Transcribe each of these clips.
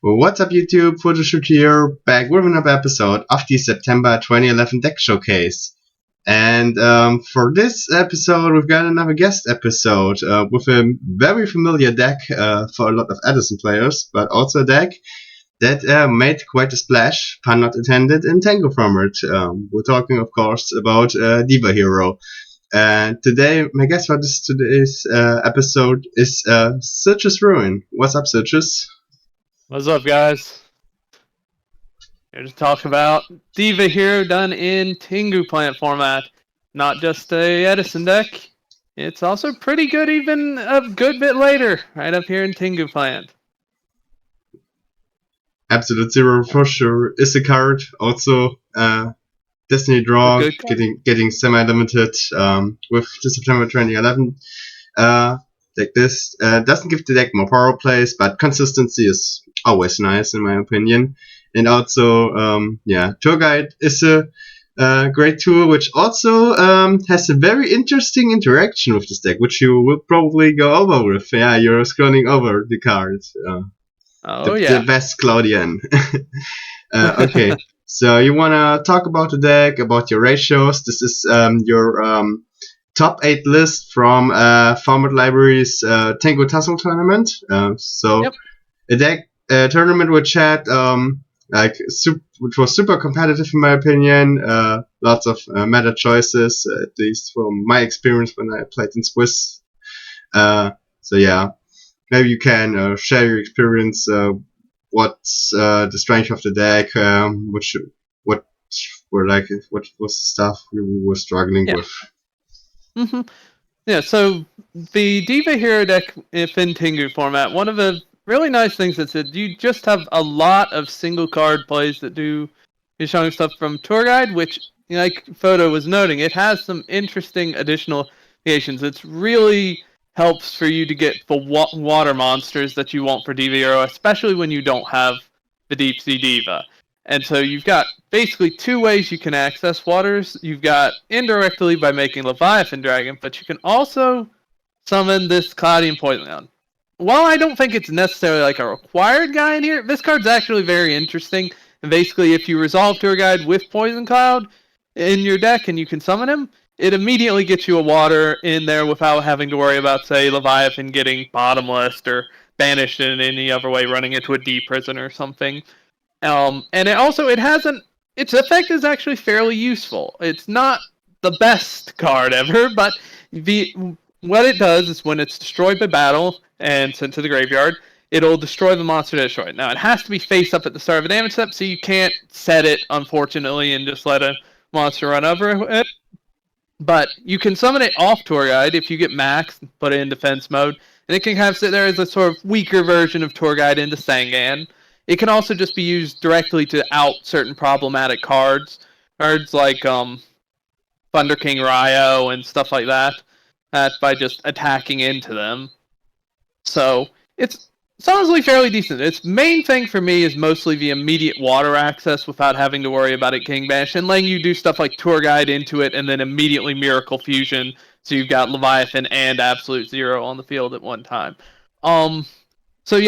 What's up, YouTube? Fotoshooti here, back with another episode of the September 2011 deck showcase. And for this episode, we've got another guest episode with a very familiar deck for a lot of Edison players, but also a deck that made quite a splash, pun not intended, in Tango Format. We're talking, of course, about Diva Hero. And today, my guest for today's episode is SilchasRuin. What's up, Silchas? What's up, guys? Here to talk about Diva Hero done in Tengu plant format. Not just a Edison deck. It's also pretty good even a good bit later, right up here in Tengu plant. Absolute Zero for sure is a card. Also, Destiny Draw getting semi-limited with the September 2011 like this. Doesn't give the deck more power plays, but consistency is always nice in my opinion. And also, Tour Guide is a great tool, which also has a very interesting interaction with this deck, which you will probably go over with. Yeah, you're scrolling over the cards. The best Claudian. Okay, so you want to talk about the deck, about your ratios. This is your top 8 list from Format Library's Tango Tussle tournament. A deck tournament which had which was super competitive in my opinion. Lots of meta choices, at least from my experience when I played in Swiss. Maybe you can share your experience. What's the strength of the deck? What was the stuff you were struggling with? Mm-hmm. Yeah, so the Diva Hero deck, if in Tengu format, one of the really nice things is that you just have a lot of single card plays that you're showing stuff from Tour Guide, which, like Photo was noting, it has some interesting additional creations. It's really helps for you to get the water monsters that you want for Diva Hero, especially when you don't have the Deep Sea Diva. And so you've got basically 2 ways you can access waters. You've got indirectly by making Leviathan Dragon, but you can also summon this Cloudian Poison. While I don't think it's necessarily like a required guy in here, this card's actually very interesting. And basically, if you resolve Tour Guide with Poison Cloud in your deck and you can summon him, it immediately gets you a water in there without having to worry about, say, Leviathan getting bottomless or banished in any other way, running into a deep prison or something. And its effect is actually fairly useful. It's not the best card ever, but what it does is when it's destroyed by battle and sent to the graveyard, it'll destroy the monster to destroy it. Now, it has to be face up at the start of a damage step, so you can't set it, unfortunately, and just let a monster run over it. But you can summon it off Tour Guide if you get max, put it in defense mode, and it can kind of sit there as a sort of weaker version of Tour Guide into Sangan. It can also just be used directly to out certain problematic cards like Thunder King Ryo and stuff like that, by just attacking into them. So it's honestly fairly decent. Its main thing for me is mostly the immediate water access without having to worry about it getting banished and letting you do stuff like Tour Guide into it and then immediately Miracle Fusion, so you've got Leviathan and Absolute Zero on the field at one time. And Tour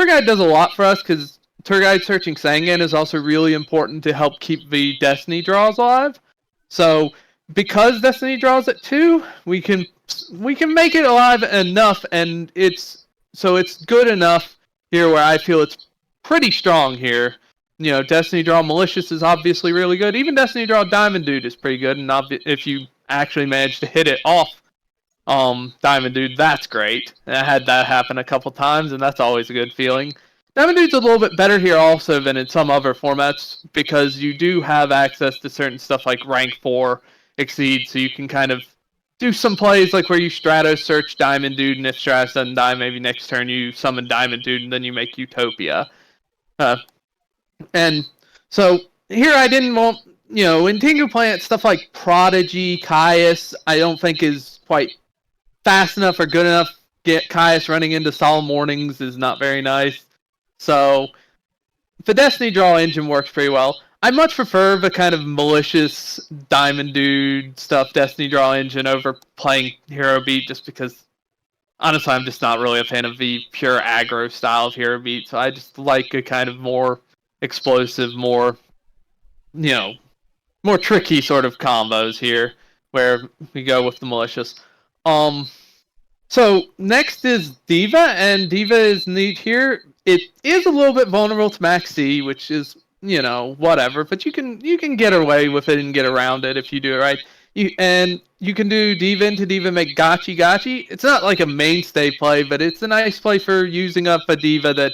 Guide does a lot for us because Tour Guide searching Sangan is also really important to help keep the Destiny draws alive. So because Destiny draws at 2, we can make it alive enough, and it's good enough here where I feel it's pretty strong here. You know, Destiny Draw Malicious is obviously really good. Even Destiny Draw Diamond Dude is pretty good, and if you actually manage to hit it off Diamond Dude, that's great. And I had that happen a couple times, and that's always a good feeling. Diamond Dude's a little bit better here also than in some other formats, because you do have access to certain stuff like rank 4 exceed, so you can kind of do some plays like where you Stratos search Diamond Dude, and if Stratos doesn't die, maybe next turn you summon Diamond Dude, and then you make Utopia. And so here I didn't want, in Tengu Plant, stuff like Prodigy, Caius, I don't think is quite fast enough or good enough. Get Caius running into Solemn Mornings is not very nice. So the Destiny Draw engine works pretty well. I much prefer the kind of malicious Diamond Dude stuff Destiny Draw engine over playing Hero Beat, just because honestly, I'm just not really a fan of the pure aggro style of hero beat, so I just like a kind of more explosive, more, more tricky sort of combos here, where we go with the malicious. So next is Diva, and Diva is neat here. It is a little bit vulnerable to Max C, which is, whatever, but you can get away with it and get around it if you do it right. You can do Diva into Diva, make Gotchi. It's not like a mainstay play, but it's a nice play for using up a Diva that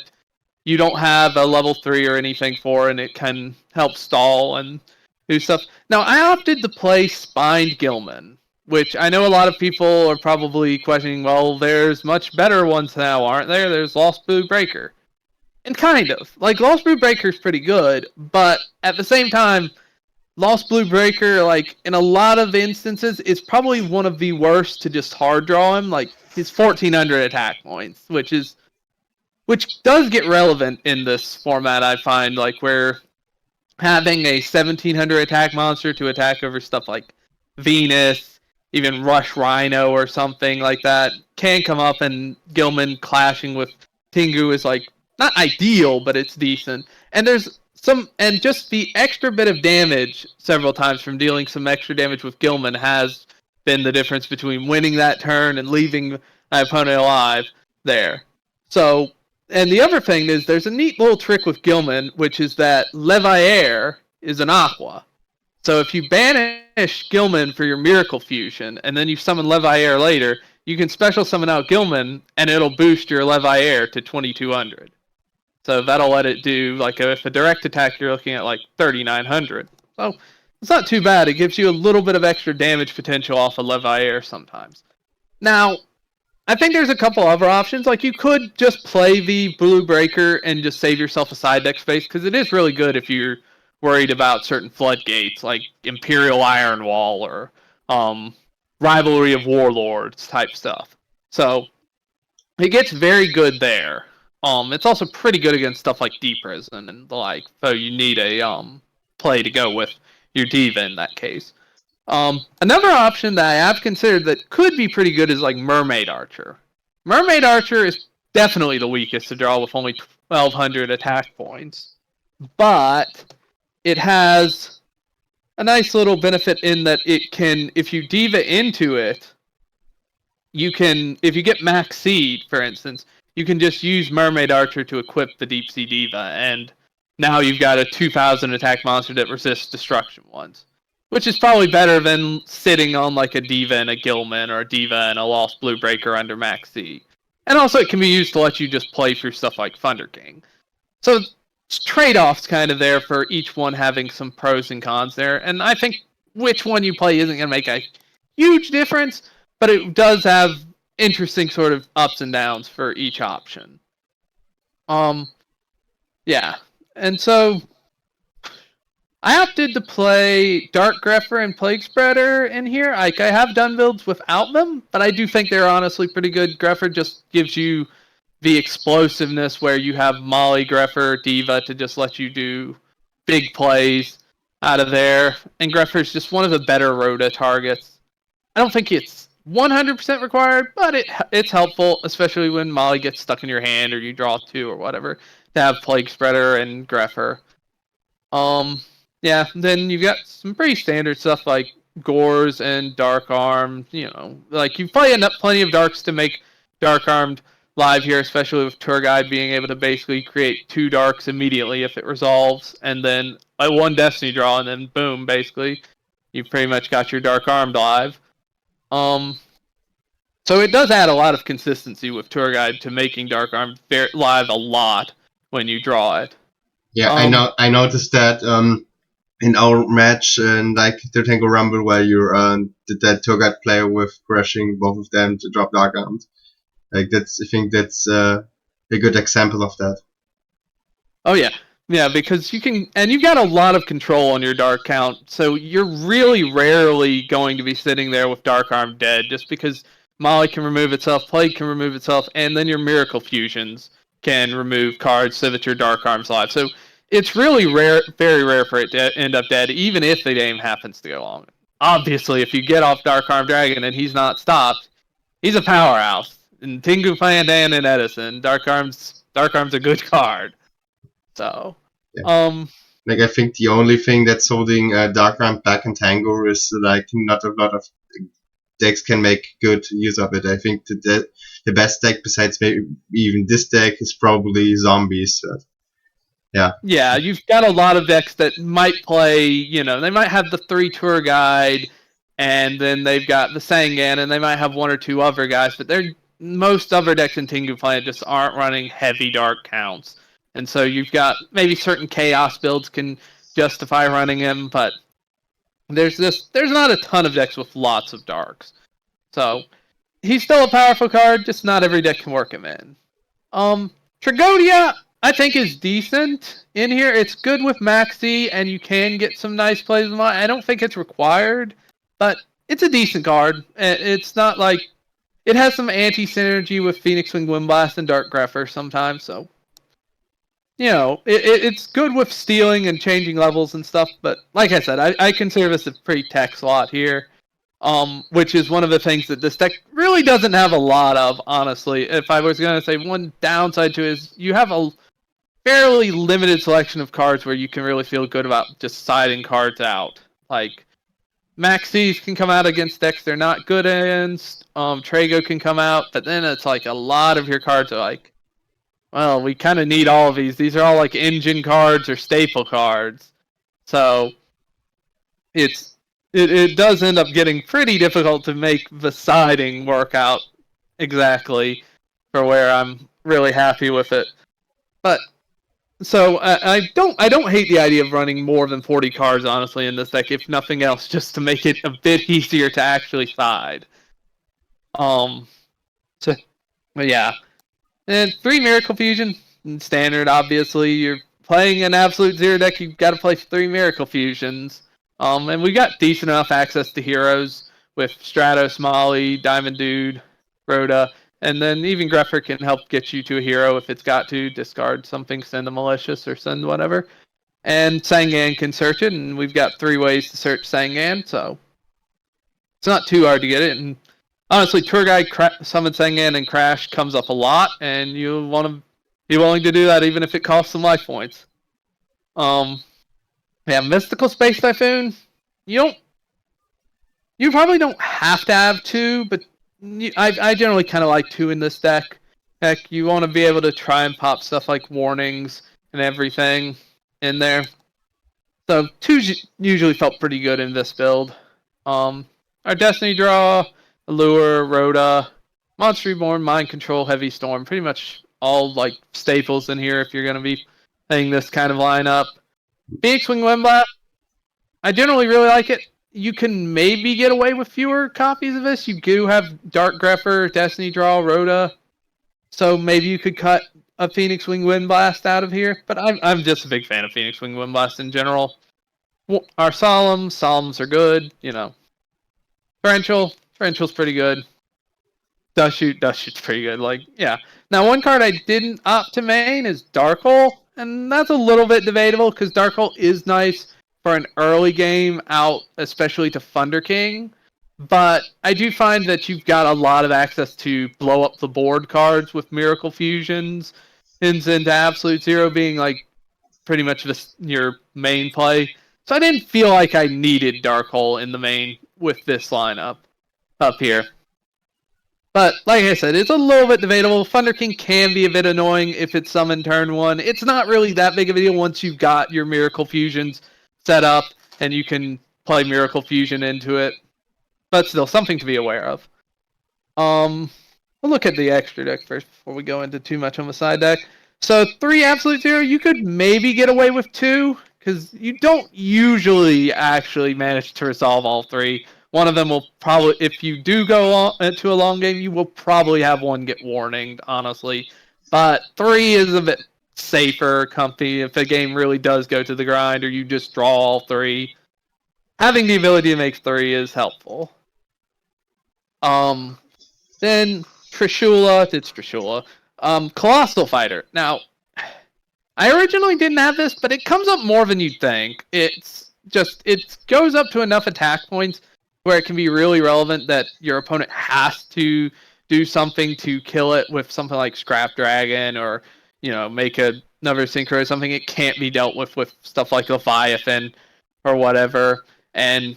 you don't have a level 3 or anything for, and it can help stall and do stuff. Now, I opted to play Spined Gilman, which I know a lot of people are probably questioning, well, there's much better ones now, aren't there? There's Lost Blue Breaker. And kind of. Like, Lost Blue Breaker is pretty good, but at the same time, Lost Blue Breaker, like, in a lot of instances, is probably one of the worst to just hard draw him. Like, he's 1,400 attack points, which does get relevant in this format, I find, like, where having a 1,700 attack monster to attack over stuff like Venus, even Rush Rhino or something like that, can come up, and Gilman clashing with Tengu is, like, not ideal, but it's decent. And there's and just the extra bit of damage several times from dealing some extra damage with Gilman has been the difference between winning that turn and leaving my opponent alive there. So, and the other thing is, there's a neat little trick with Gilman, which is that Leviair is an Aqua. So if you banish Gilman for your Miracle Fusion, and then you summon Leviair later, you can special summon out Gilman, and it'll boost your Leviair to 2,200. So that'll let it do, like, if a direct attack, you're looking at, like, 3,900. So it's not too bad. It gives you a little bit of extra damage potential off of Leviair sometimes. Now, I think there's a couple other options. Like, you could just play the Blue Breaker and just save yourself a side deck space, because it is really good if you're worried about certain floodgates, like Imperial Iron Wall or Rivalry of Warlords type stuff. So it gets very good there. It's also pretty good against stuff like Deep Prison and the like, so you need a play to go with your Diva in that case. Another option that I have considered that could be pretty good is like Mermaid Archer. Mermaid Archer is definitely the weakest to draw with only 1,200 attack points, but it has a nice little benefit in that it can, if you Diva into it, you can, if you get Max Seed, for instance, you can just use Mermaid Archer to equip the Deep Sea Diva, and now you've got a 2,000 attack monster that resists destruction once. Which is probably better than sitting on like a Diva and a Gilman or a Diva and a Lost Blue Breaker under Max C. And also it can be used to let you just play through stuff like Thunder King. So trade-offs kind of there for each one having some pros and cons there. And I think which one you play isn't going to make a huge difference, but it does have interesting sort of ups and downs for each option. Yeah. And so I opted to play Dark Grepher and Plague Spreader in here. Like, I have done builds without them, but I do think they're honestly pretty good. Grepher just gives you the explosiveness where you have Molly, Grepher, Diva to just let you do big plays out of there. And Grepher is just one of the better Rhoda targets. I don't think it's 100% required, but it's helpful, especially when Molly gets stuck in your hand or you draw 2 or whatever, to have Plague Spreader and Grepher. Yeah, then you've got some pretty standard stuff like Gores and Dark Arm. You know, like you probably end up plenty of Darks to make Dark Armed live here, especially with Tour Guide being able to basically create 2 Darks immediately if it resolves, and then 1 Destiny draw, and then boom, basically, you've pretty much got your Dark Armed live. So it does add a lot of consistency with Tour Guide to making Dark Armed live a lot when you draw it. Yeah, I noticed that in our match in like the Tango Rumble where you did that Tour Guide player with crashing both of them to drop Dark Armed. Like I think that's a good example of that. Oh yeah, because you can, and you've got a lot of control on your Dark count, so you're really rarely going to be sitting there with Dark Arm dead, just because Molly can remove itself, Plague can remove itself, and then your Miracle Fusions can remove cards so that your Dark Arm's live. So it's really rare, very rare for it to end up dead, even if the game happens to go long. Obviously, if you get off Dark Arm Dragon and he's not stopped, he's a powerhouse. in Tengu Plant and in Edison. Dark Arm's a good card. So, yeah. Like, I think the only thing that's holding Dark Arm back in Tango is like not a lot of decks can make good use of it. I think the best deck besides maybe even this deck is probably Zombies. Yeah. Yeah, you've got a lot of decks that might play, they might have the 3 tour guide, and then they've got the Sangan, and they might have 1 or 2 other guys, but most other decks in Tengu Planet just aren't running heavy dark counts. And so you've got maybe certain chaos builds can justify running him, but there's not a ton of decks with lots of darks. So he's still a powerful card, just not every deck can work him in. Tragonia, I think, is decent in here. It's good with Maxi, and you can get some nice plays with it. I don't think it's required, but it's a decent card. It's not like it has some anti-synergy with Phoenix Wing Windblast and Dark Grepher sometimes, so it's good with stealing and changing levels and stuff, but like I said, I consider this a pretty tech slot here, which is one of the things that this deck really doesn't have a lot of, honestly. If I was going to say one downside to it is you have a fairly limited selection of cards where you can really feel good about just siding cards out. Like, Maxis can come out against decks they're not good against, Trago can come out, but then it's like a lot of your cards are like, well, we kind of need all of these. These are all like engine cards or staple cards. So it does end up getting pretty difficult to make the siding work out exactly for where I'm really happy with it. But so I don't hate the idea of running more than 40 cards, honestly, in this deck, if nothing else, just to make it a bit easier to actually side. But yeah. And 3 Miracle Fusion, standard, obviously. You're playing an Absolute Zero deck, you've got to play 3 Miracle Fusions. And we got decent enough access to heroes with Stratos, Molly, Diamond Dude, Rhoda, and then even Grepher can help get you to a hero if it's got to. Discard something, send a Malicious, or send whatever. And Sangan can search it, and we've got 3 ways to search Sangan, so it's not too hard to get it. And honestly, Tour Guide, Summon Sangan, and Crash comes up a lot, and you want to be willing to do that even if it costs some life points. Yeah, Mystical Space Typhoon, you probably don't have to have 2, but I generally kind of like 2 in this deck. Heck, you want to be able to try and pop stuff like warnings and everything in there. So 2 usually felt pretty good in this build. Our Destiny Draw, Allure, Rhoda, Monster Reborn, Mind Control, Heavy Storm. Pretty much all like staples in here if you're going to be playing this kind of lineup. Phoenix Wing Windblast, I generally really like it. You can maybe get away with fewer copies of this. You do have Dark Grepher, Destiny Draw, Rhoda. So maybe you could cut a Phoenix Wing Windblast out of here. But I'm just a big fan of Phoenix Wing Windblast in general. Our Solemns are good, Torrential's pretty good. Dustshoot's pretty good. Like, yeah. Now, one card I didn't opt to main is Dark Hole, and that's a little bit debatable because Dark Hole is nice for an early game out, especially to Thunder King. But I do find that you've got a lot of access to blow up the board cards with Miracle Fusions, into Absolute Zero being like pretty much your main play. So I didn't feel like I needed Dark Hole in the main with this lineup up here. But like I said, it's a little bit debatable. Thunder King can be a bit annoying if it's summoned turn 1. It's not really that big of a deal once you've got your Miracle Fusions set up and you can play Miracle Fusion into it. But still, something to be aware of. We'll look at the extra deck first before we go into too much on the side deck. So 3 Absolute Zero, you could maybe get away with 2, because you don't usually actually manage to resolve all 3. One of them will probably, if you do go into a long game, you will probably have one get warninged, honestly. But 3 is a bit safer company if a game really does go to the grind or you just draw all 3. Having the ability to make 3 is helpful. Then Trishula. Colossal Fighter. Now, I originally didn't have this, but it comes up more than you'd think. It goes up to enough attack points where it can be really relevant that your opponent has to do something to kill it with something like Scrap Dragon, or make another synchro or something, it can't be dealt with stuff like Leviathan or whatever. And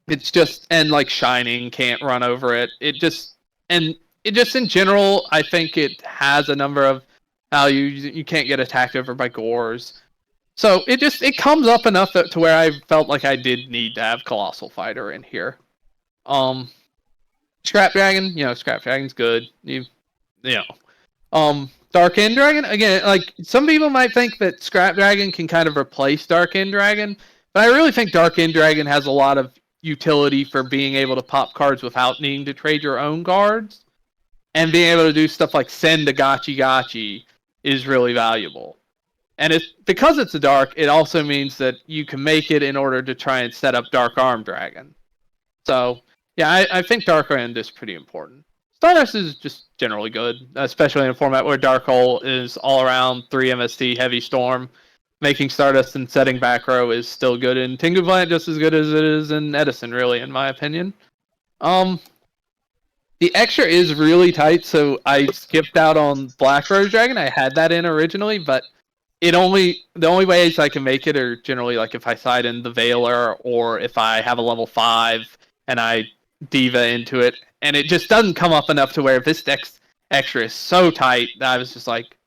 it's just, and like Shining can't run over it. It just in general, I think it has a number of values. You can't get attacked over by Gores. So it comes up enough to where I felt like I did need to have Colossal Fighter in here. Scrap Dragon, Scrap Dragon's good. Dark End Dragon, again, like some people might think that Scrap Dragon can kind of replace Dark End Dragon, but I really think Dark End Dragon has a lot of utility for being able to pop cards without needing to trade your own cards, and being able to do stuff like send a Gachi Gachi is really valuable. And because it's a dark, it also means that you can make it in order to try and set up Dark Arm Dragon. So yeah, I think Dark End is pretty important. Stardust is just generally good, especially in a format where Dark Hole is all around 3 MST Heavy Storm. Making Stardust and setting back row is still good in Tengu Plant, just as good as it is in Edison, really, in my opinion. The extra is really tight, so I skipped out on Black Rose Dragon. I had that in originally, but the only ways I can make it are generally like if I side in the Veiler, or if I have a level 5 and I Diva into it, and it just doesn't come up enough to where this deck's extra is so tight that I was just like,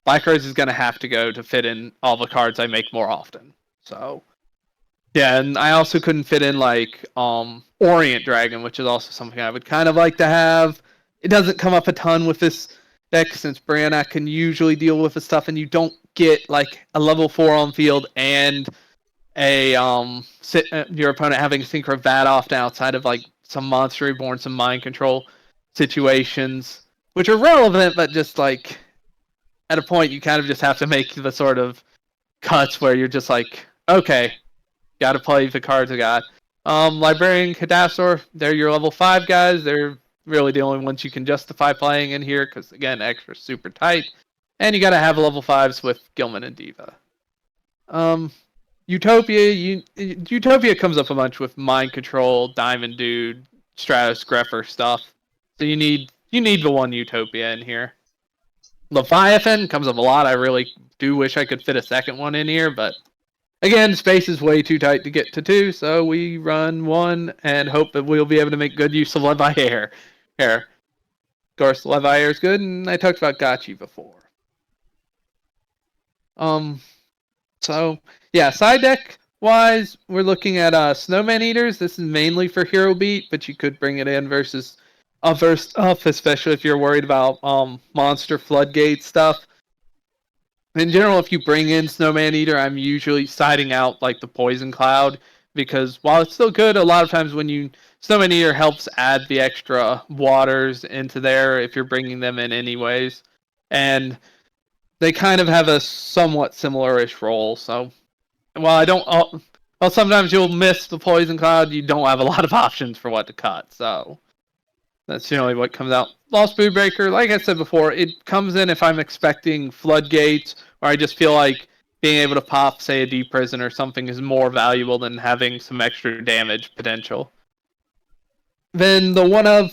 Black Rose is going to have to go to fit in all the cards I make more often. So yeah, and I also couldn't fit in like Orient Dragon, which is also something I would kind of like to have. It doesn't come up a ton with this deck, since Brianna can usually deal with the stuff, and you don't get like a level 4 on field and a your opponent having synchro that often outside of like some Monster Reborn, some mind control situations, which are relevant, but just like at a point you kind of just have to make the sort of cuts where you're just like, okay, gotta play the cards I got. Librarian Cadastor, they're your level 5 guys. They're really the only ones you can justify playing in here, because again, extra super tight. And you gotta have level 5s with Gilman and Diva. Utopia comes up a bunch with Mind Control, Diamond Dude, Stratos, Greffer stuff. So you need the one Utopia in here. Leviathan comes up a lot. I really do wish I could fit a second one in here, but again, space is way too tight to get to 2, so we run 1 and hope that we'll be able to make good use of Leviair. Of course, Leviair is good, and I talked about Gachi before. So yeah, side deck wise, we're looking at Snowman Eaters. This is mainly for Hero Beat, but you could bring it in versus other stuff, especially if you're worried about monster floodgate stuff. In general, if you bring in Snowman Eater, I'm usually siding out like the Poison Cloud, because while it's still good, a lot of times when Snowman Eater helps add the extra waters into there if you're bringing them in anyways. And they kind of have a somewhat similar-ish role, so while sometimes you'll miss the Poison Cloud, you don't have a lot of options for what to cut, so that's generally what comes out. Lost Moodbreaker, like I said before, it comes in if I'm expecting floodgates, or I just feel like being able to pop, say, a Deep Prison or something is more valuable than having some extra damage potential. Then the one of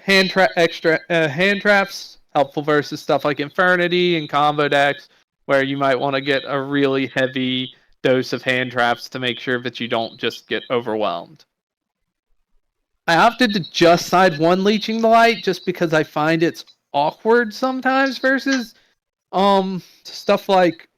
hand traps, helpful versus stuff like Infernity and combo decks, where you might want to get a really heavy dose of hand traps to make sure that you don't just get overwhelmed. I opted to just side one Leeching the Light just because I find it's awkward sometimes versus stuff like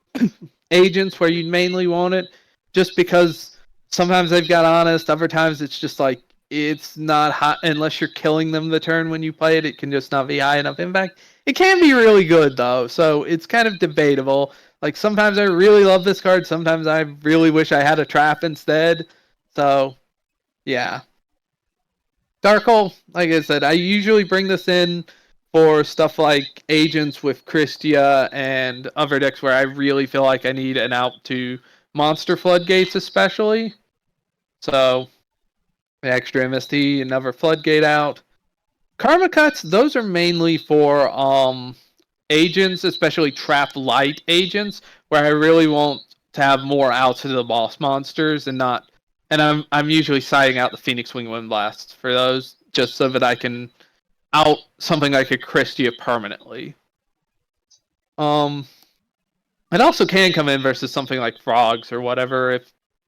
Agents, where you mainly want it, just because sometimes they've got Honest, other times it's just like it's not hot unless you're killing them the turn when you play it. It can just not be high enough impact. It can be really good though, so it's kind of debatable. Like sometimes I really love this card, sometimes I really wish I had a trap instead. So yeah. Dark Hole, like I said, I usually bring this in for stuff like Agents with Christia and other decks where I really feel like I need an out to Monster Floodgates especially. So the extra MST, another Floodgate out. Karma Cuts, those are mainly for Agents, especially Trap Light Agents, where I really want to have more outs to the boss monsters and not. And I'm usually siding out the Phoenix Wing Wind Blast for those, just so that I can out something like a Christia permanently. It also can come in versus something like Frogs or whatever,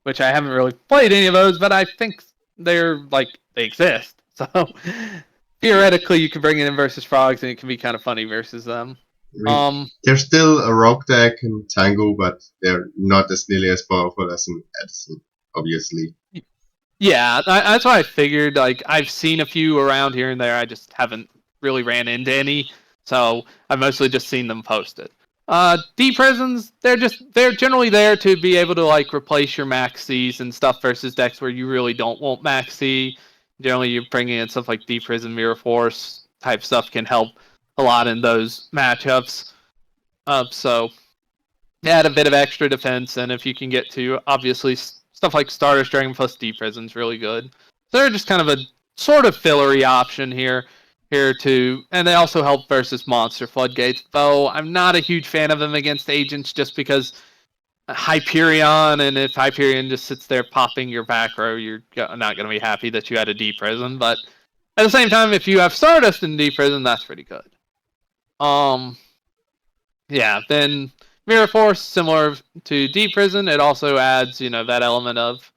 which I haven't really played any of those, but I think they exist. So theoretically, you can bring it in versus Frogs, and it can be kind of funny versus them. They're still a rock deck in Tango, but they're not as nearly as powerful as an Edison, obviously. Yeah, that's what I figured. Like, I've seen a few around here and there. I just haven't really ran into any, so I've mostly just seen them posted. D-Prisons, they're generally there to be able to like replace your Max C's and stuff versus decks where you really don't want Max C. Generally, you're bringing in stuff like D-Prison, Mirror Force type stuff can help a lot in those matchups. So add a bit of extra defense, and if you can get to obviously stuff like Stardust Dragon plus D-Prison's really good. So they're just kind of a sort of fillery option here too, and they also help versus Monster Floodgates, though I'm not a huge fan of them against Agents just because Hyperion, and if Hyperion just sits there popping your back row, you're not going to be happy that you had a D-Prison, but at the same time, if you have Stardust in D-Prison, that's pretty good. Yeah, then Mirror Force, similar to D-Prison, it also adds, that element of,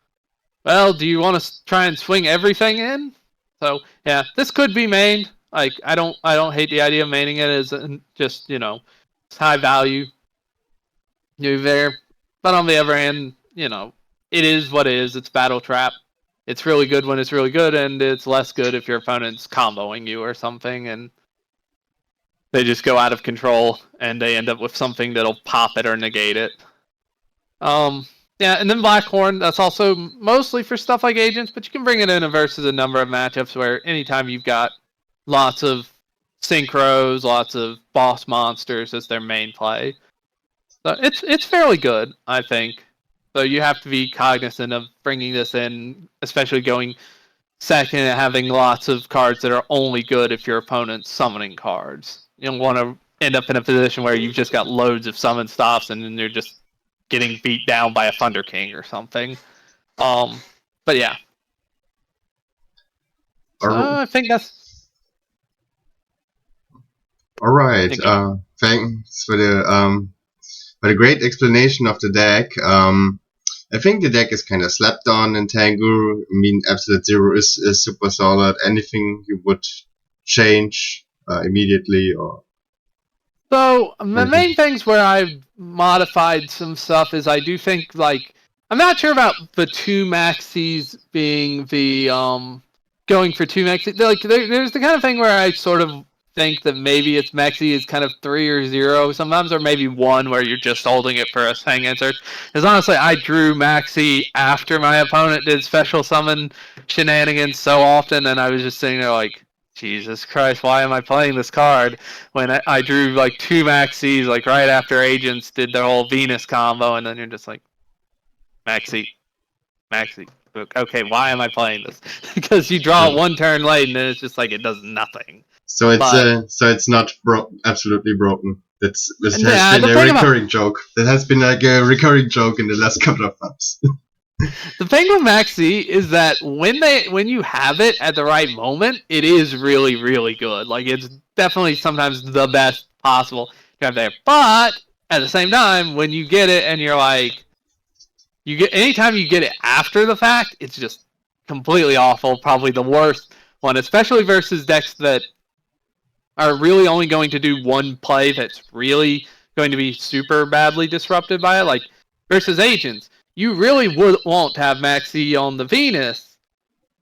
well, do you want to try and swing everything in? So, yeah, this could be mained. Like, I don't hate the idea of maining it as just, it's high value move there. But on the other hand, it is what it is. It's Battle Trap. It's really good when it's really good, and it's less good if your opponent's comboing you or something, and they just go out of control, and they end up with something that'll pop it or negate it. Yeah, and then Blackhorn, that's also mostly for stuff like Agents, but you can bring it in versus a number of matchups where anytime you've got lots of synchros, lots of boss monsters as their main play. So it's fairly good, I think. So you have to be cognizant of bringing this in, especially going second and having lots of cards that are only good if your opponent's summoning cards. You don't want to end up in a position where you've just got loads of summon stops and then you're just getting beat down by a Thunder King or something. But yeah. I think that's... Alright, thanks for the great explanation of the deck. I think the deck is kind of slept on in Tango. I mean, Absolute Zero is super solid. Anything you would change immediately, or? So the main things where I've modified some stuff is I do think I'm not sure about the 2 maxis being the going for 2 maxis. There's the kind of thing where I sort of think that maybe its maxi is kind of 3 or 0 sometimes, or maybe 1 where you're just holding it for a hang and search. Because honestly, I drew maxi after my opponent did special summon shenanigans so often, and I was just sitting there like, Jesus Christ, why am I playing this card when I drew 2 maxis right after Agents did their whole Venus combo, and then you're just like, maxi. Okay, why am I playing this? Because you draw it 1 turn late, and then it's just it does nothing. So it's not absolutely broken. This has been a recurring joke. That has been a recurring joke in the last couple of months. The thing with Maxi is that when you have it at the right moment, it is really, really good. It's definitely sometimes the best possible to have there. But at the same time, when you get it and you're anytime you get it after the fact, it's just completely awful. Probably the worst one, especially versus decks that are really only going to do 1 play that's really going to be super badly disrupted by it. Versus Agents. You really won't have Maxi on the Venus,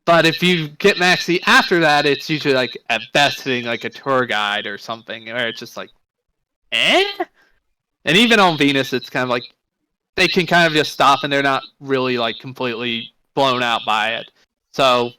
but if you get Maxi after that, it's usually at best hitting a tour guide or something, where it's just eh? And even on Venus, it's kind of they can kind of just stop and they're not really completely blown out by it. So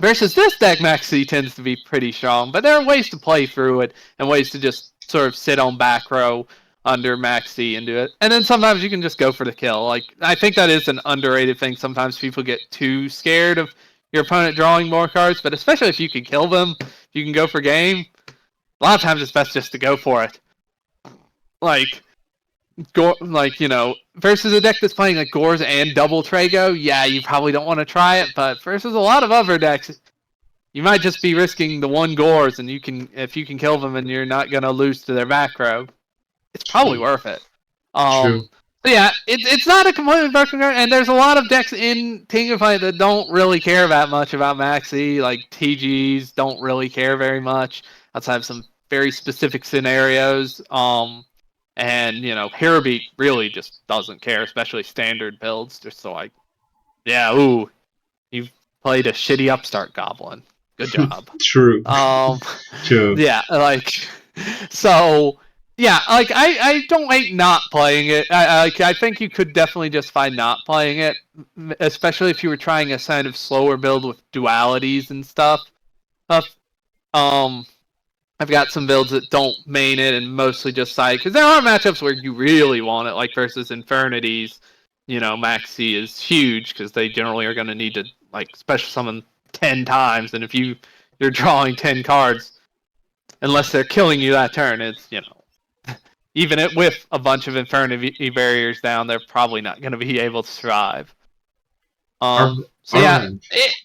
versus this deck, Maxi tends to be pretty strong, but there are ways to play through it and ways to just sort of sit on back row under Maxi and do it. And then sometimes you can just go for the kill. I think that is an underrated thing. Sometimes people get too scared of your opponent drawing more cards, but especially if you can kill them, if you can go for game, a lot of times it's best just to go for it. Versus a deck that's playing Gores and double Trago, yeah, you probably don't want to try it, but versus a lot of other decks, you might just be risking the 1 Gores, and if you can kill them and you're not gonna lose to their back row, it's probably worth it. True. So yeah, it's not a completely broken card, and there's a lot of decks in Tinker Fight that don't really care that much about Maxi. Like TGs don't really care very much outside of some very specific scenarios. And Hero Beat really just doesn't care, especially standard builds. Just so like, yeah, ooh, you've played a shitty upstart goblin. Good job. True. True. Yeah, like, so, yeah, like, I don't hate not playing it. I think you could definitely just find not playing it, especially if you were trying a kind of slower build with dualities and stuff. Um, I've got some builds that don't main it and mostly just side, because there are matchups where you really want it, like versus Infernities. Maxi is huge because they generally are going to need to like special summon 10 times, and if you're drawing 10 cards, unless they're killing you that turn, it's even with a bunch of Infinity barriers down, they're probably not going to be able to survive. So yeah, right. it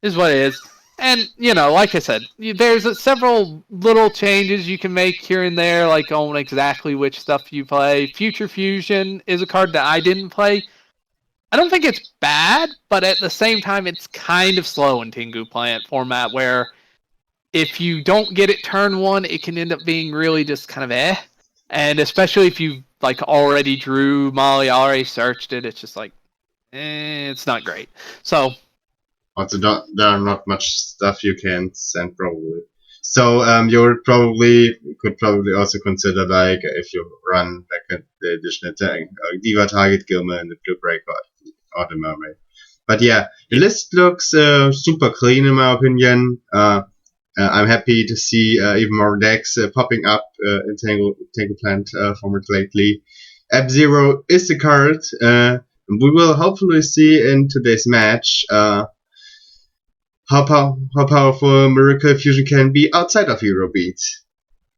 is what it is. And, like I said, there's several little changes you can make here and there, like on exactly which stuff you play. Future Fusion is a card that I didn't play. I don't think it's bad, but at the same time, it's kind of slow in Tengu Plant format, where if you don't get it turn 1, it can end up being really just kind of eh. And especially if you like already drew Molly, already searched it, it's just like, it's not great. So also, there are not much stuff you can send probably. So you could probably also consider, like, if you run like the additional Diva target Gilmer and the Blue Break or the Mermaid. But yeah, the list looks super clean in my opinion. I'm happy to see even more decks popping up in Tangle Plant format lately. F-Zero is the card. We will hopefully see in today's match how powerful Miracle Fusion can be outside of Eurobeat.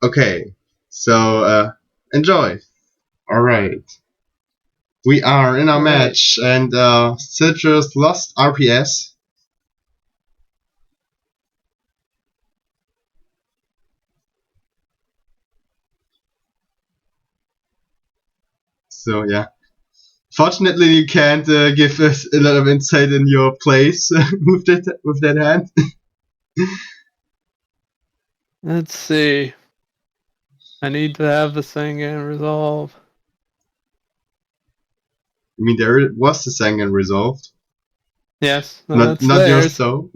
Okay, so enjoy. Alright. We are in our match, and Citrus lost RPS. So yeah. Fortunately, you can't give us a lot of insight in your plays with that hand. let's see. I need to have the Sangan resolve. I mean, there was the Sangan resolved. Yes, not yours though.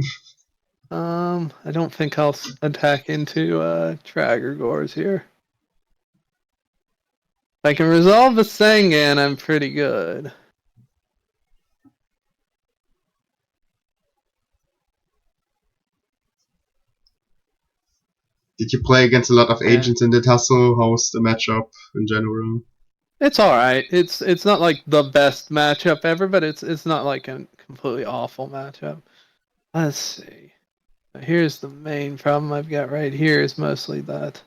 I don't think I'll attack into Tragger Gores here. If I can resolve the Sangan, I'm pretty good. Did you play against a lot of agents in the tussle? How's the matchup in general? It's all right. It's not like the best matchup ever, but it's not like a completely awful matchup. Let's see. Here's the main problem I've got right here is mostly that.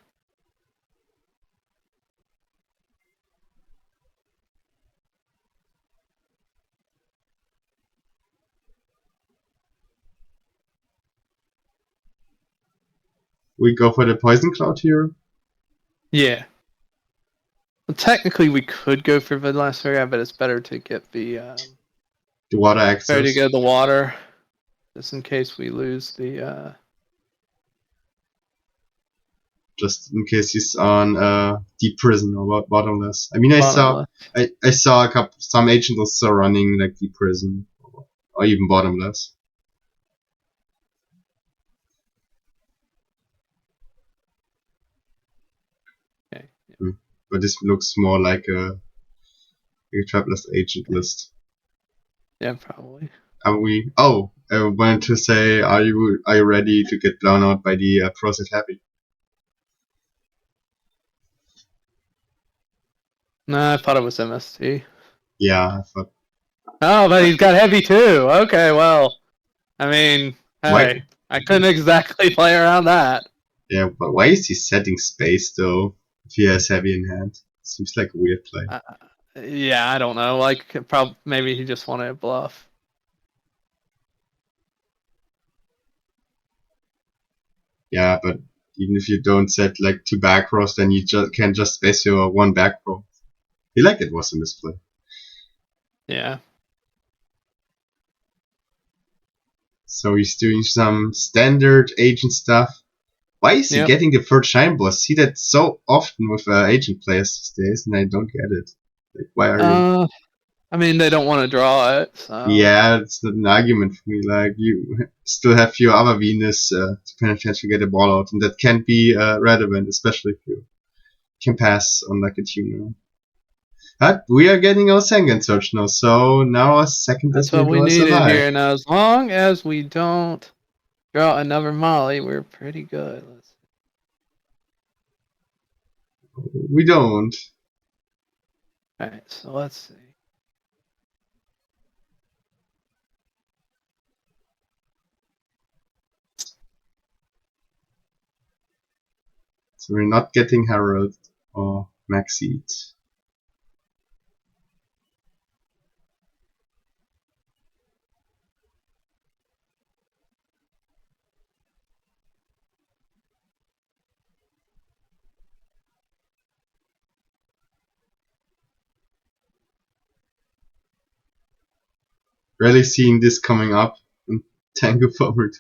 We go for the Poison Cloud here? Yeah. Well, technically, we could go for Vidlast Fairy, but it's better to get the water access. Better to get the water, just in case we lose the. Just in case he's on deep prison or bottomless. I mean, I saw some agents also running like deep prison or even bottomless. Okay. Yeah. But this looks more like a traveler's agent list. Yeah, probably. Are we? Oh, I wanted to say, are you ready to get blown out by the Process Heavy? No, I thought it was MST. Yeah, I thought. Oh, but he's got heavy too. Okay, well, I mean, hey, I couldn't exactly play around that. Yeah, but why is he setting space though? If he has heavy in hand, seems like a weird play. Yeah, I don't know. Like, maybe he just wanted a bluff. Yeah, but even if you don't set like 2 back rows, then you can just space your 1 back row. I feel like it was a misplay. Yeah. So he's doing some standard agent stuff. Why is he getting the 3rd shine boss? See that so often with agent players these days, and I don't get it. Like, why are you? I mean, they don't want to draw it, so... Yeah, it's not an argument for me. Like, you still have your other Venus to potentially get a ball out, and that can be relevant, especially if you can pass on like a tuner. But we are getting our second search now, so now our second That's what we needed here. Now, as long as we don't draw another Molly, we're pretty good. We don't. Alright, so let's see. So we're not getting Herald or Maxeed. Really seeing this coming up and tango forward.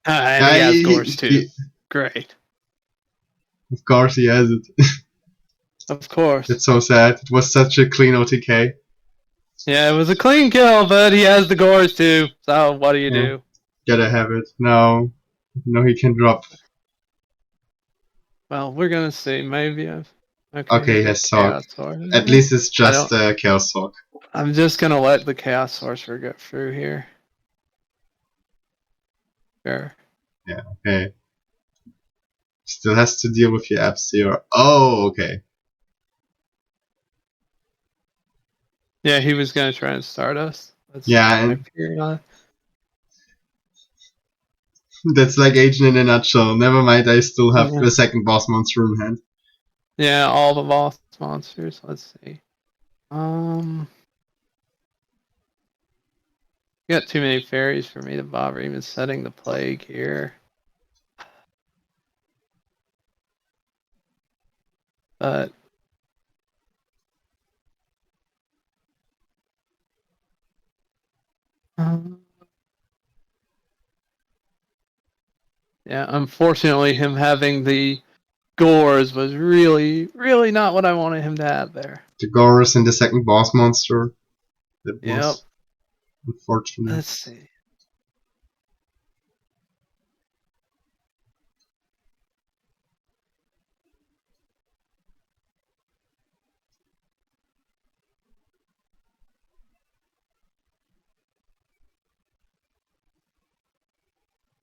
And he has Gorse too. Great. Of course he has it. Of course. It's so sad. It was such a clean OTK. Yeah, it was a clean kill, but he has the Gorse too. So what do you do? Gotta have it. No he can drop. Well, we're gonna see. Maybe Okay, he has Sock. At least it's just Chaos Sock. I'm just gonna let the Chaos Sorcerer get through here. Sure. Yeah, okay. Still has to deal with your F-Zero. Oh, okay. Yeah, he was gonna try and start us. That's like Agent in a nutshell. Never mind, I still have the second boss monster in hand. Yeah, all the boss monsters. Let's see. Got too many fairies for me to bother even setting the plague here. But yeah, unfortunately, him having the Gores was really, really not what I wanted him to have there. The Gores and the second boss monster. That was unfortunate. Let's see.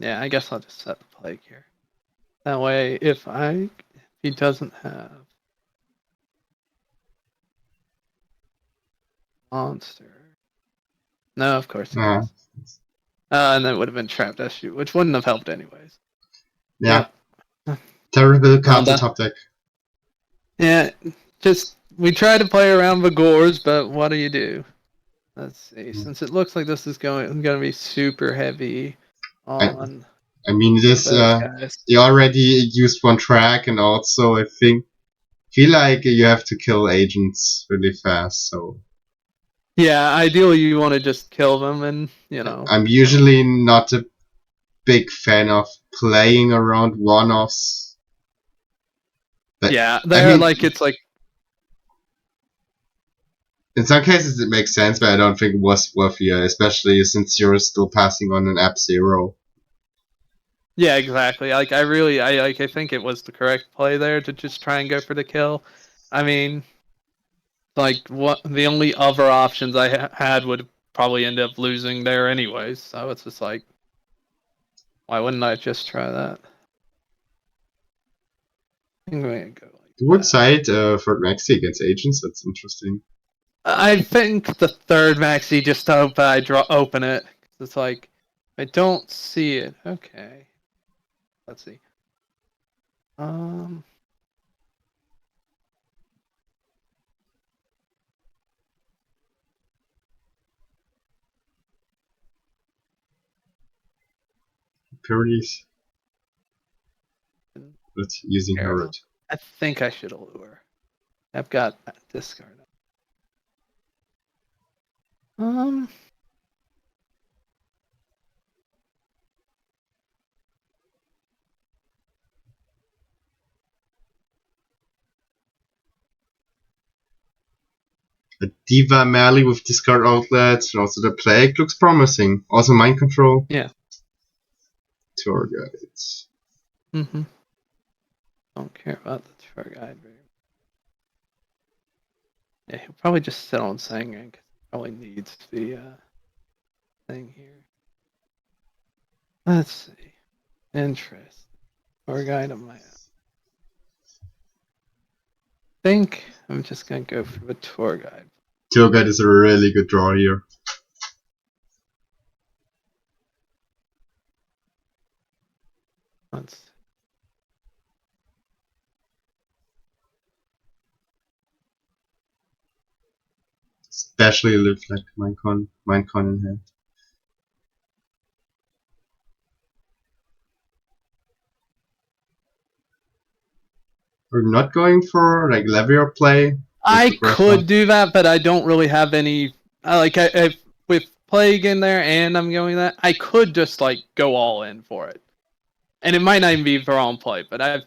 Yeah, I guess I'll just set the plague here. That way, if he doesn't have monster. No, of course he does. And then it would have been trapped SU, which wouldn't have helped anyways. Yeah. Terrible card to top deck. Yeah, just we try to play around the Gores, but what do you do? Let's see. Since it looks like this is going to be super heavy on. I mean, this you already used 1 track, and also I feel like you have to kill agents really fast. So yeah, ideally you want to just kill them, and I'm usually not a big fan of playing around one-offs. Yeah, it's like. In some cases it makes sense, but I don't think it was worth it, especially since you're still passing on an F-Zero. Yeah, exactly. Like I think it was the correct play there to just try and go for the kill. I mean, like the only other options I had would probably end up losing there anyways. So it's just like, why wouldn't I just try that? I'm going to go like You would that. side for Maxi against agents. That's interesting. I think the third Maxi just to hope I open it. It's like I don't see it. Okay. Let's see. Parodies. But using Herod. I think I should allure. I've got discard. A Diva Mally with discard outlets, and also the Plague looks promising. Also Mind Control. Yeah. Tour Guides. Don't care about the tour guide very much. Yeah, he'll probably just sit on Sangan because he probably needs the thing here. Let's see. Interest. Tour guide on my own. I think I'm just going to go for the tour guide. Tour Guide is a really good draw here. Let's see. Especially with like Minecon in hand. We're not going for like Levier play. I could do that, but I don't really have any. With Plague in there, and I'm going that. I could just like go all in for it, and it might not even be the wrong play. But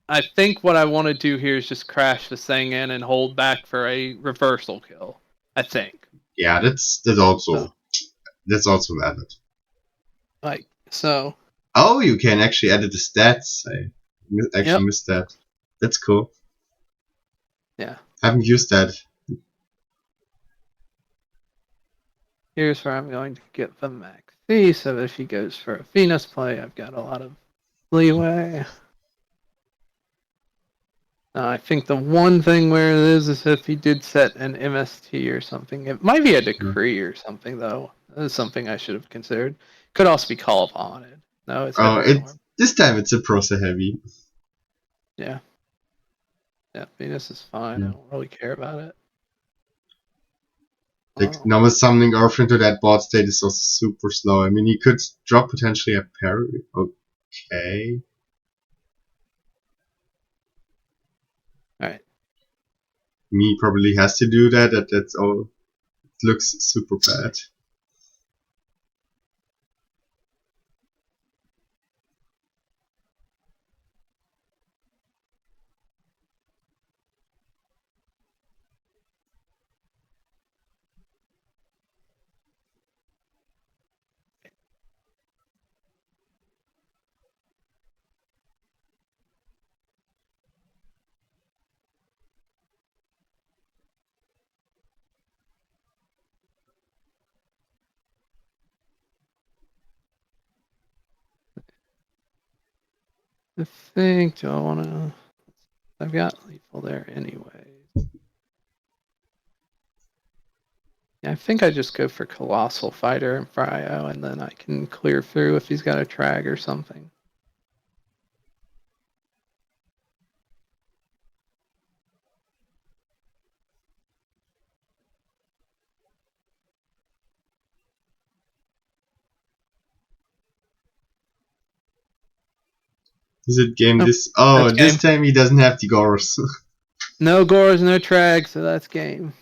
I think what I want to do here is just crash the Sangan and hold back for a reversal kill. I think. Yeah, that's also valid. Like so. Oh, you can actually edit the stats. I actually missed that. That's cool. Yeah. Haven't used that. Here's where I'm going to get the max fee, so if he goes for a Venus play, I've got a lot of leeway. I think the one thing where it is if he did set an MST or something. It might be a decree or something, though. That is something I should have considered. Could also be call upon it. No, it's this time it's a Prosa heavy. Yeah. Yeah, Venus is fine. I don't really care about it. Like normal summoning Earth into that board state is also super slow. I mean, he could drop potentially a parry. Okay. Alright. Me probably has to do that. That's all. It looks super bad. I think, do I want to... I've got lethal there anyway. Yeah, I think I just go for Colossal Fighter and Fryo, and then I can clear through if he's got a Trag or something. Is it game this? Oh, this time he doesn't have the Gores. No Gores, no Trag, so that's game.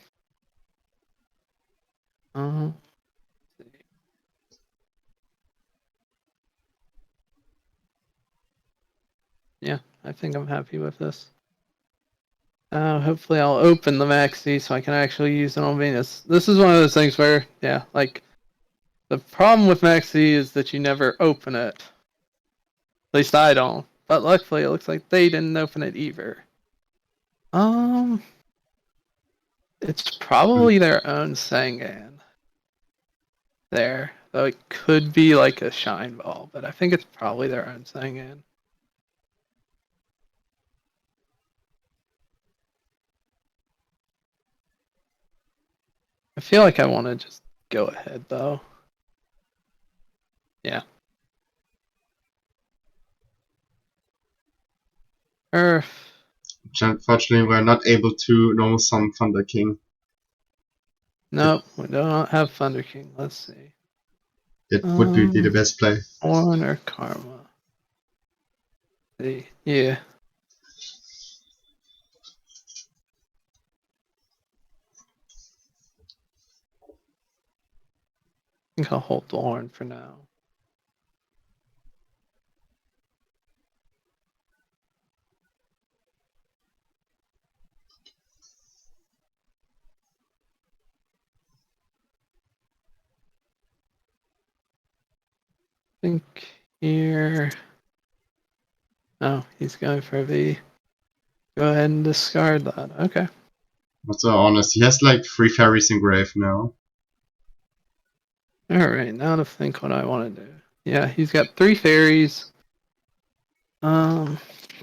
Yeah, I think I'm happy with this. Hopefully I'll open the Maxi so I can actually use it on Venus. This is one of those things where, yeah, like, the problem with Maxi is that you never open it. At least I don't. But luckily it looks like they didn't open it either. It's probably their own Sangan. There. Though it could be like a Shine Ball, but I think it's probably their own Sangan. I feel like I want to just go ahead though. Yeah. Earth. Which unfortunately we're not able to normal summon Thunder King. Nope, we don't have Thunder King. Let's see. It would be the best play. Thorn or Karma. See. Yeah. I think I'll hold Thorn for now. I think here. Oh, he's going for V. Go ahead and discard that. Okay. What's so honest? He has like 3 fairies in grave now. Alright, now to think what I want to do. Yeah, he's got 3 fairies.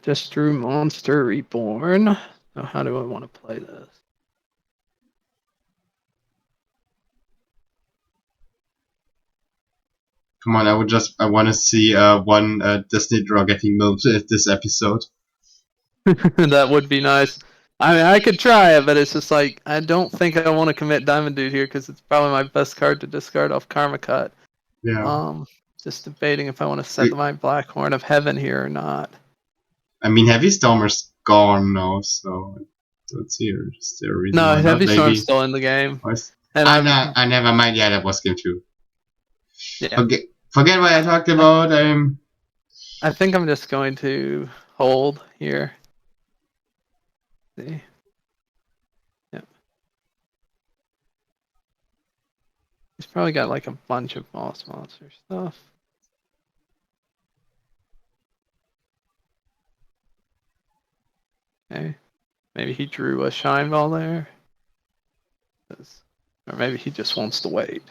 Just drew Monster Reborn. So how do I want to play this? Come on, I want to see one Destiny draw getting milled this episode. That would be nice. I mean, I could try it, but it's just like, I don't think I want to commit Diamond Dude here because it's probably my best card to discard off Karma Cut. Yeah. Just debating if I want to set my Black Horn of Heaven here or not. I mean, Heavy Stormer's gone now, so let's see. Is there a reason No, why Heavy not? Storm's still in the game. And I never mind. Yeah, that was game 2. Yeah. Forget what I talked about. I think I'm just going to hold here. See. Yep. He's probably got like a bunch of Moss Monster stuff. Okay. Maybe he drew a Shine Ball there. Or maybe he just wants to wait.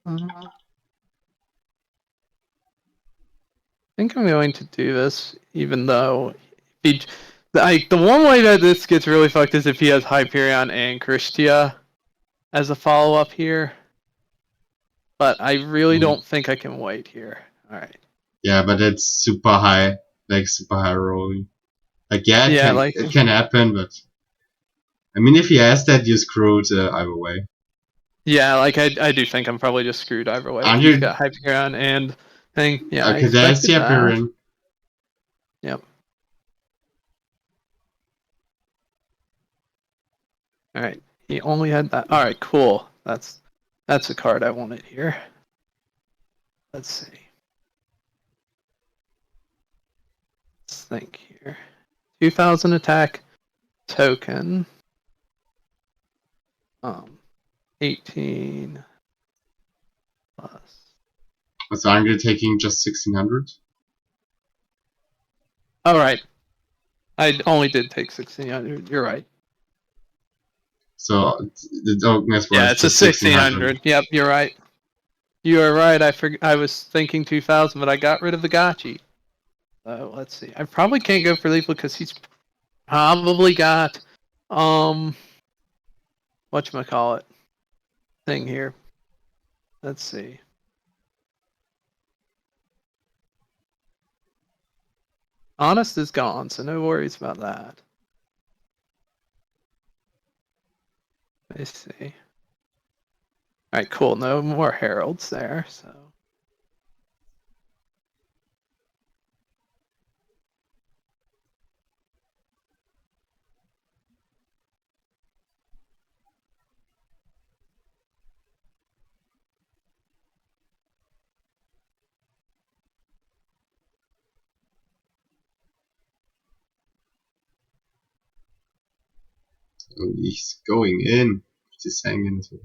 I think I'm going to do this, even though the one way that this gets really fucked is if he has Hyperion and Christia as a follow-up here. But I really don't think I can wait here. Alright. Yeah, but it's super high, like super high rolling. Like it can happen, but I mean, if he has that, you're screwed either way. Yeah, like I do think I'm probably just screwed either way. If he's got Hyperion and thing. Yeah, okay, that's the Hyperion. Yep. Alright. He only had that. Alright, cool. That's a card I wanted here. Let's see. Let's think here. 2000 attack token. 18 plus. So I'm taking just 1600. All right. I only did take 1600. You're right. So the darkness was it's a 1600. Yep, you're right. You are right. I was thinking 2000, but I got rid of the Gotchi. So let's see. I probably can't go for lethal because he's probably got whatchamacallit thing here. Let's see. Honest is gone, so no worries about that. Let's see. Alright, cool. No more heralds there, so. Oh, he's going in. Just hanging as well.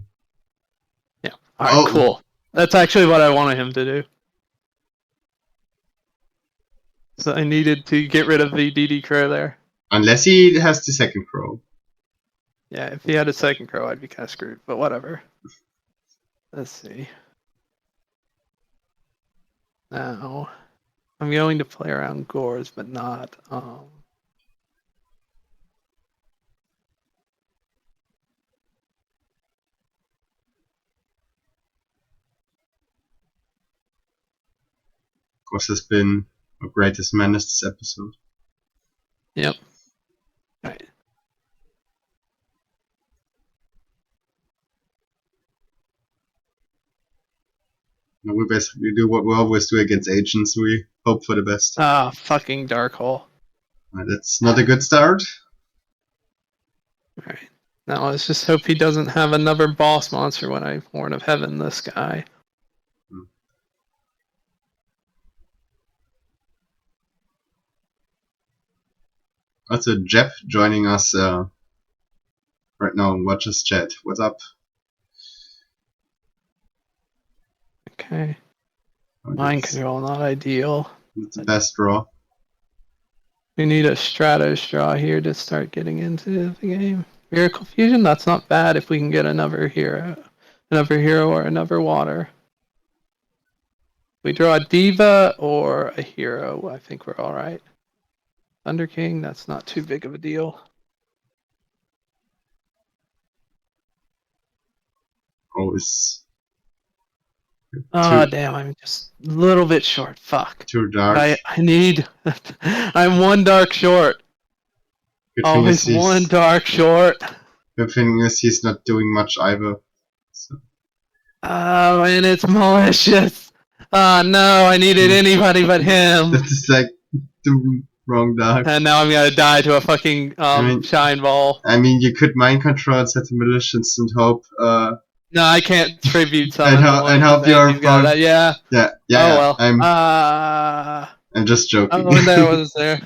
Yeah. Alright, cool. That's actually what I wanted him to do. So I needed to get rid of the DD Crow there. Unless he has the second crow. Yeah, if he had a second crow, I'd be kind of screwed, but whatever. Let's see. Now, I'm going to play around Gores, but not, course, has been our greatest menace this episode. Yep. Right. We basically do what we always do against agents. We hope for the best. Ah, fucking dark hole. That's not a good start. Alright. Now let's just hope he doesn't have another boss monster when I Horn of Heaven this guy. Also, Jeb joining us right now in Watchers chat. What's up? Okay. Mind control, not ideal. It's the best draw. We need a Stratos draw here to start getting into the game. Miracle Fusion, that's not bad if we can get another hero or another water. We draw a Diva or a hero, I think we're alright. Thunder King, that's not too big of a deal. Always. Oh, damn, I'm just a little bit short. Fuck. Too dark. I need... I'm one dark short. Always one dark short. The thing is, he's not doing much either. So. Oh, and it's malicious. Oh, no, I needed anybody but him. That is like the wrong dark. And now I'm gonna die to a fucking shine ball. I mean, you could mind control and set the malicious and hope... No, I can't tribute summon. and hope your opponent... Yeah. Yeah. Oh, well. I'm just joking. Oh, that was there.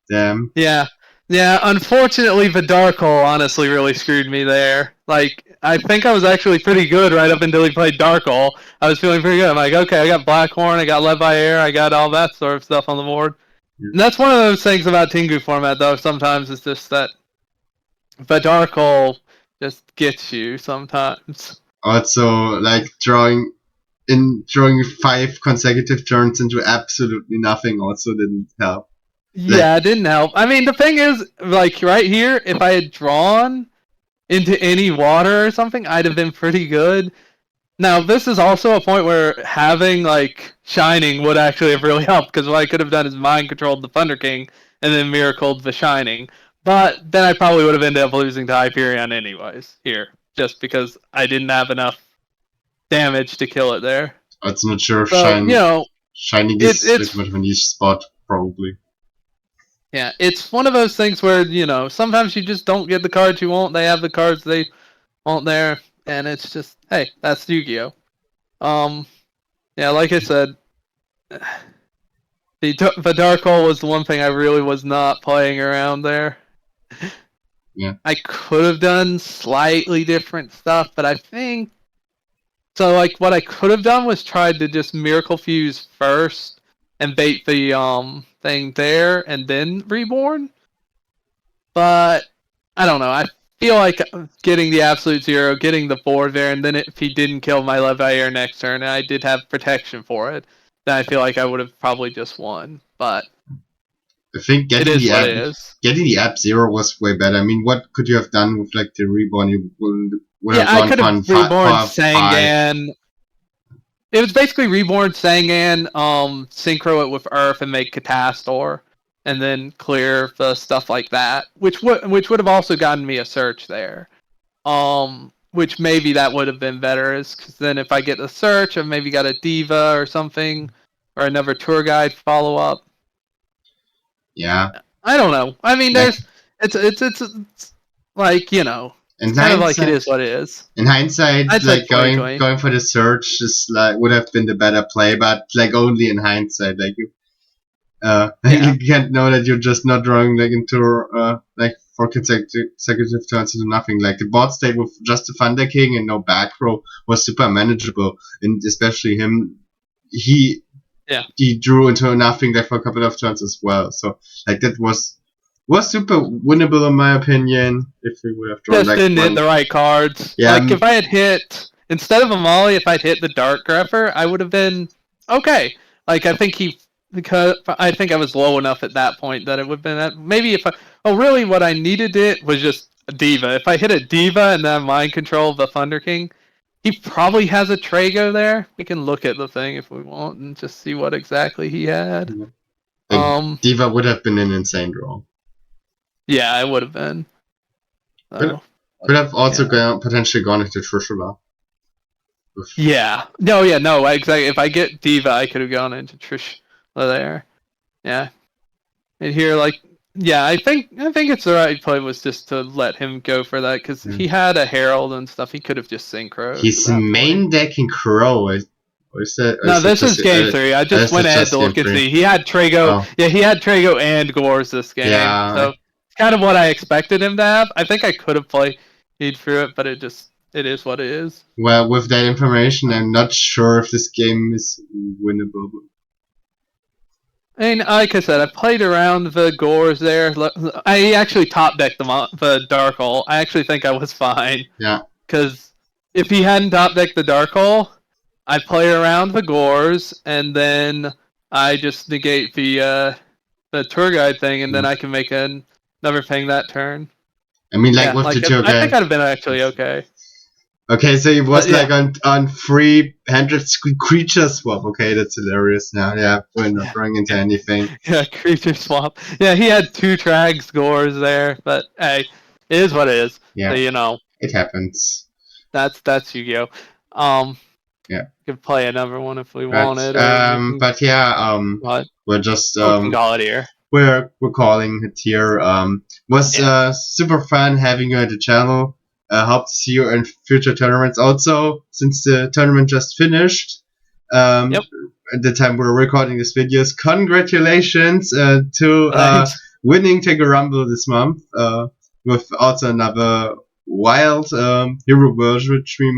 Damn. Yeah. Yeah, unfortunately, the Dark Hole honestly really screwed me there. Like, I think I was actually pretty good right up until he played Dark Hole. I was feeling pretty good. I'm like, okay, I got Blackhorn, I got Leviair, I got all that sort of stuff on the board. Yeah. And that's one of those things about Tengu format, though. Sometimes it's just that the Dark Hole just gets you sometimes. Also, like, drawing 5 consecutive turns into absolutely nothing also didn't help. Yeah, it didn't help. I mean, the thing is, like, right here, if I had drawn into any water or something, I'd have been pretty good. Now, this is also a point where having, like, Shining would actually have really helped, because what I could have done is mind controlled the Thunder King and then miracled the Shining. But then I probably would have ended up losing to Hyperion anyways, here, just because I didn't have enough damage to kill it there. I'm not sure if Shining is a bit of a niche spot, probably. Yeah, it's one of those things where, sometimes you just don't get the cards you want. They have the cards they want there, and it's just, hey, that's Yu-Gi-Oh! Yeah, like I said, the Dark Hole was the one thing I really was not playing around there. Yeah. I could have done slightly different stuff, but I think... So, like, what I could have done was tried to just Miracle Fuse first and bait the thing there and then Reborn. But I don't know. I feel like getting the Absolute Zero, getting the 4 there, and then if he didn't kill my Leviair next turn and I did have protection for it, then I feel like I would have probably just won. But I think getting the App Zero was way better. I mean, what could you have done with like the Reborn? You would have I could have Reborn Sangan. It was basically Reborn Sangan, synchro it with Earth and make Catastor, and then clear the stuff like that, which would have also gotten me a search there. Which maybe that would have been better, is because then if I get the search, I've maybe got a Diva or something, or another tour guide follow up. Yeah. I don't know. I mean, it's like, it's kind of like it is what it is. In hindsight, like going for the search is like would have been the better play, but like only in hindsight, like you can't know that you're just not drawing like into like 4 consecutive turns into nothing. Like the board state with just the Thunder King and no back row was super manageable, and especially him, he drew into nothing there for a couple of turns as well. So like that was super winnable in my opinion if we would have drawn just didn't hit the right cards. Yeah, like if I had hit instead of a Molly, if I'd hit the Dark Grepher, I would have been okay. Like I think I was low enough at that point that it would have been that maybe if really what I needed was just a Diva. If I hit a Diva and then mind control of the Thunder King, He probably has a Trago there. We can look at the thing if we want and just see what exactly he had. Diva would have been an insane draw. Yeah, it would have been. So, could have also potentially gone into Trishula. Yeah. No, exactly. If I get Diva, I could have gone into Trishula there. Yeah. And here, like, yeah, I think it's the right play was just to let him go for that because he had a Herald and stuff. He could have just synchro. He's main decking Crow. No, this is game 3. I just went ahead to look and see. He had Trago. Oh. Yeah, he had Trago and Gores this game. Yeah. So it's kind of what I expected him to have. I think I could have played through it, but it is what it is. Well, with that information, I'm not sure if this game is winnable. I mean, like I said, I played around the Gores there. I actually top decked the Dark Hole. I actually think I was fine. Yeah. Because if he hadn't top decked the Dark Hole, I play around the Gores, and then I just negate the tour guide thing, and then I can make another thing that turn. I mean, like with the tour guide. I think I'd have been actually okay. Okay, so it was on 300 creature swap. Okay, that's hilarious. Now, yeah, we're not running into anything. Yeah, creature swap. Yeah, he had 2 Trags Gores there, but hey, it is what it is. Yeah, so, you know, it happens. That's Yu-Gi-Oh. Yeah, we could play another one if we wanted. But yeah, what? We're just call it here. We're calling it here. Was super fun having you at the channel. Hope to see you in future tournaments. Also, since the tournament just finished, at the time we're recording this videos, congratulations to winning Take a Rumble this month. With also another wild hero version, which we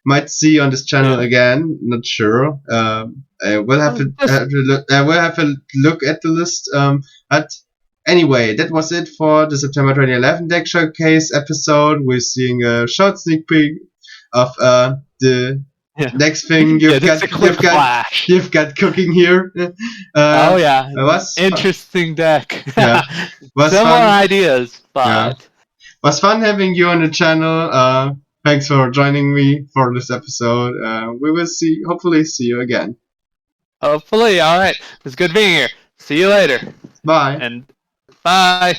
might see on this channel again. Not sure. We'll have to look at the list. But anyway, that was it for the September 2011 deck showcase episode. We're seeing a short sneak peek of the next thing you've got cooking here. Oh yeah, it was interesting deck. Yeah, similar ideas, but was fun having you on the channel. Thanks for joining me for this episode. We will hopefully see you again. Hopefully, alright. It's good being here. See you later. Bye. And bye.